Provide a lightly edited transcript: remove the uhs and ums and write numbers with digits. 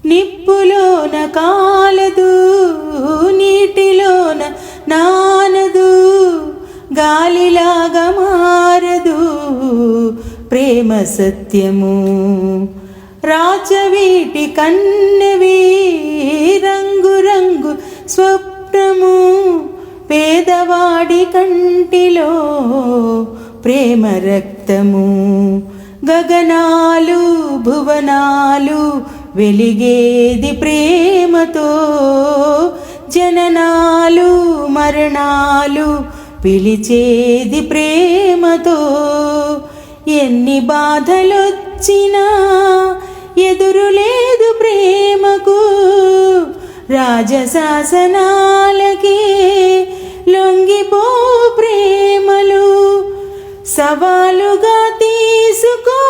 నిప్పులోన కాలదు, నీటిలోన నానదు, గాలిలాగా మారదు ప్రేమ సత్యము. రాచవీటి కన్నెవి రంగు రంగు స్వప్నము, పేదవాడి కంటిలో ప్రేమ రక్తము. గగనాలు భువనాలు వెలిగేది ప్రేమతో, జననాలు మరణాలు పిలిచేది ప్రేమతో. ఎన్ని బాధలొచ్చినా ఎదురు లేదు ప్రేమకు, రాజశాసనాలకి లొంగిపో ప్రేమలు. సవాలుగా తీసుకో